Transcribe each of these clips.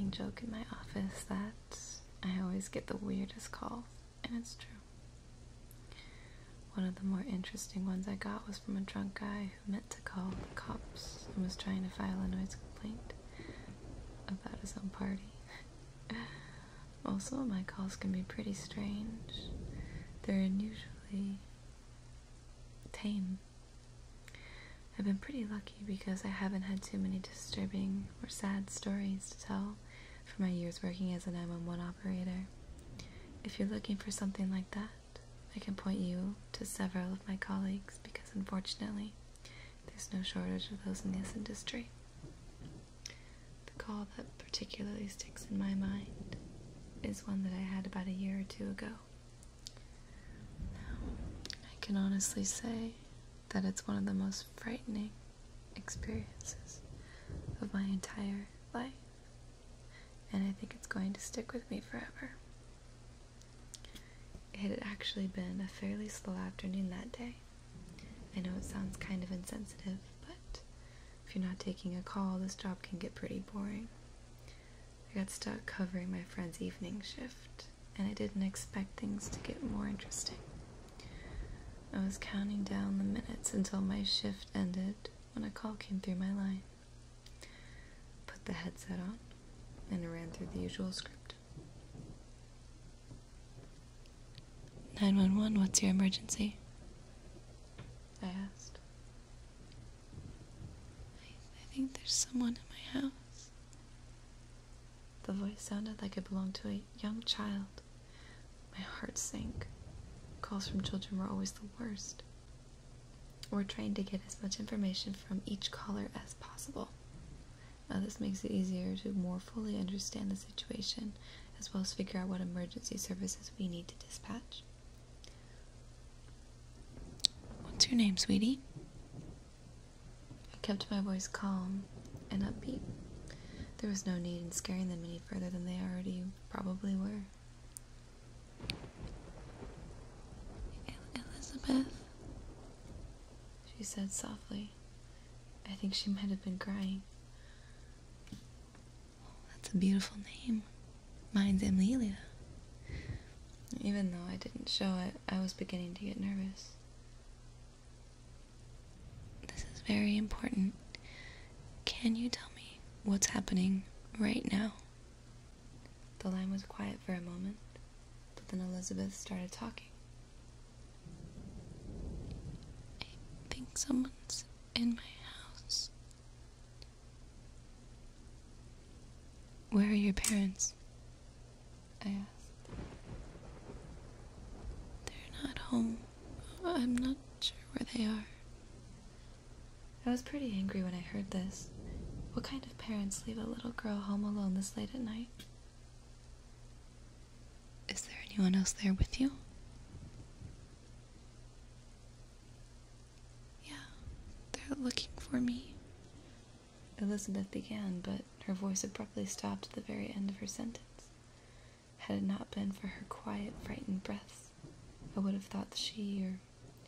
running joke in my office that I always get the weirdest calls, and it's true. One of the more interesting ones I got was from a drunk guy who meant to call the cops and was trying to file a noise complaint about his own party. Also, my calls can be pretty strange. They're unusually tame. I've been pretty lucky because I haven't had too many disturbing or sad stories to tell for my years working as a 911 operator. If you're looking for something like that, I can point you to several of my colleagues because unfortunately, there's no shortage of those in this industry. The call that particularly sticks in my mind is one that I had about a year or two ago. Now, I can honestly say that it's one of the most frightening experiences of my entire life, and I think it's going to stick with me forever. It had actually been a fairly slow afternoon that day. I know it sounds kind of insensitive, but if you're not taking a call, this job can get pretty boring. I got stuck covering my friend's evening shift, and I didn't expect things to get more interesting. I was counting down the minutes until my shift ended when a call came through my line. Put the headset on, and I ran through the usual script. 911, what's your emergency? I asked. I think there's someone in my house. The voice sounded like it belonged to a young child. My heart sank. Calls from children were always the worst. We're trying to get as much information from each caller as possible. Now this makes it easier to more fully understand the situation, as well as figure out what emergency services we need to dispatch. What's your name, sweetie? I kept my voice calm and upbeat. There was no need in scaring them any further than they already probably were. Elizabeth, she said softly. I think she might have been crying. That's a beautiful name. Mine's Amelia. Even though I didn't show it, I was beginning to get nervous. This is very important. Can you tell me what's happening right now? The line was quiet for a moment, but then Elizabeth started talking. I think someone's in my house. Where are your parents? I asked. They're not home. I'm not sure where they are. I was pretty angry when I heard this. What kind of parents leave a little girl home alone this late at night? Is there anyone else there with you? Yeah, they're looking for me. Elizabeth began, but her voice abruptly stopped at the very end of her sentence. Had it not been for her quiet, frightened breaths, I would have thought that she, or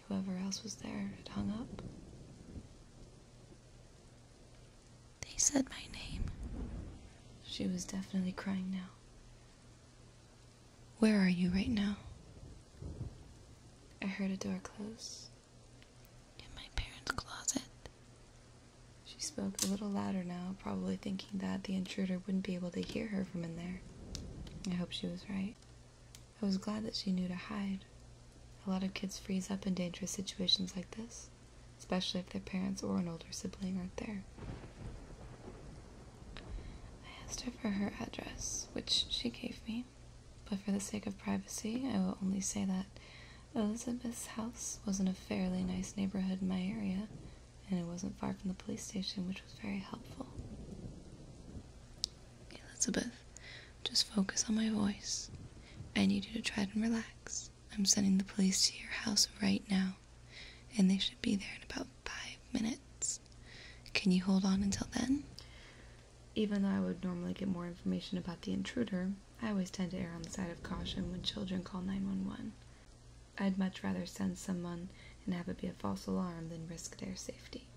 whoever else was there, had hung up. They said my name. She was definitely crying now. Where are you right now? I heard a door close. In my parents' closet. She spoke a little louder now, probably thinking that the intruder wouldn't be able to hear her from in there. I hope she was right. I was glad that she knew to hide. A lot of kids freeze up in dangerous situations like this, especially if their parents or an older sibling aren't there. I asked her for her address, which she gave me, but for the sake of privacy, I will only say that Elizabeth's house was in a fairly nice neighborhood in my area, and it wasn't far from the police station, which was very helpful. Elizabeth, just focus on my voice. I need you to try to relax. I'm sending the police to your house right now, and they should be there in about 5 minutes. Can you hold on until then? Even though I would normally get more information about the intruder, I always tend to err on the side of caution when children call 911. I'd much rather send someone and have it be a false alarm than risk their safety.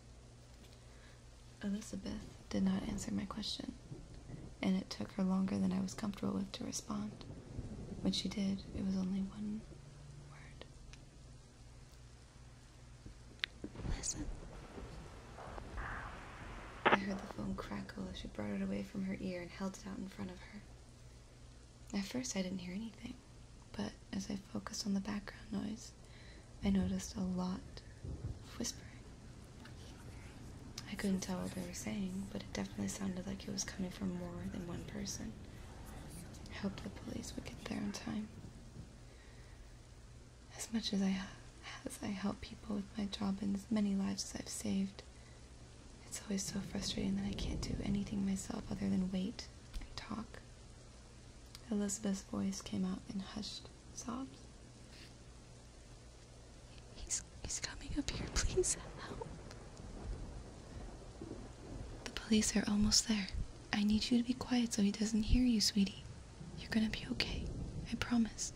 Elizabeth did not answer my question. and it took her longer than I was comfortable with to respond. When she did, it was only one word. Listen. I heard the phone crackle as she brought it away from her ear and held it out in front of her. At first I didn't hear anything, but as I focused on the background noise, I noticed a lot of whispering. I couldn't tell what they were saying, but it definitely sounded like it was coming from more than one person. I hoped the police would get there in time. As much as I help people with my job and as many lives as I've saved, it's always so frustrating that I can't do anything myself other than wait and talk. Elizabeth's voice came out in hushed sobs. He's coming up here, please help. The police are almost there. I need you to be quiet so he doesn't hear you, sweetie. You're gonna be okay, I promise.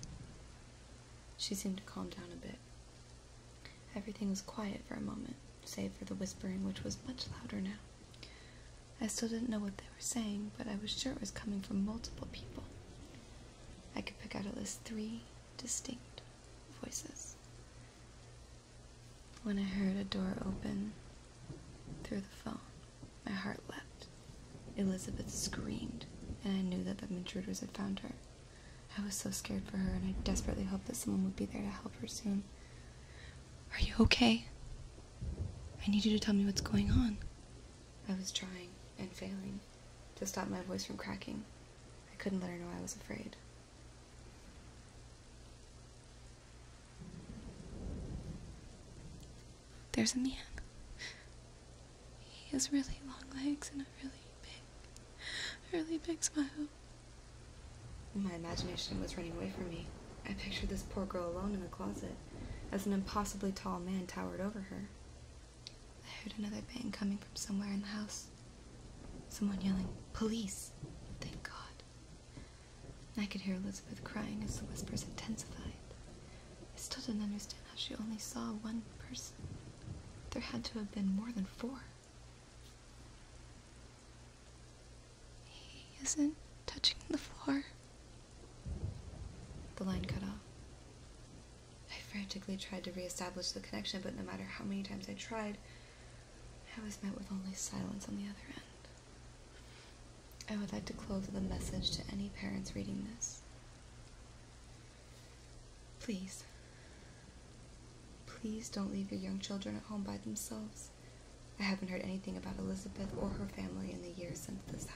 She seemed to calm down a bit. Everything was quiet for a moment, save for the whispering, which was much louder now. I still didn't know what they were saying, but I was sure it was coming from multiple people. I could pick out at least 3 distinct voices. When I heard a door open through the phone, my heart leapt. Elizabeth screamed, and I knew that the intruders had found her. I was so scared for her, and I desperately hoped that someone would be there to help her soon. Are you okay? I need you to tell me what's going on. I was trying, and failing, to stop my voice from cracking. I couldn't let her know I was afraid. There's a man. He has really long legs and a really big smile. My imagination was running away from me. I pictured this poor girl alone in the closet, as an impossibly tall man towered over her. I heard another bang coming from somewhere in the house. Someone yelling, "Police!" Thank God. I could hear Elizabeth crying as the whispers intensified. I still didn't understand how she only saw one person. There had to have been more than 4. He isn't touching the floor. The line cut off. I frantically tried to reestablish the connection, but no matter how many times I tried, I was met with only silence on the other end. I would like to close with a message to any parents reading this. Please don't leave your young children at home by themselves. I haven't heard anything about Elizabeth or her family in the years since this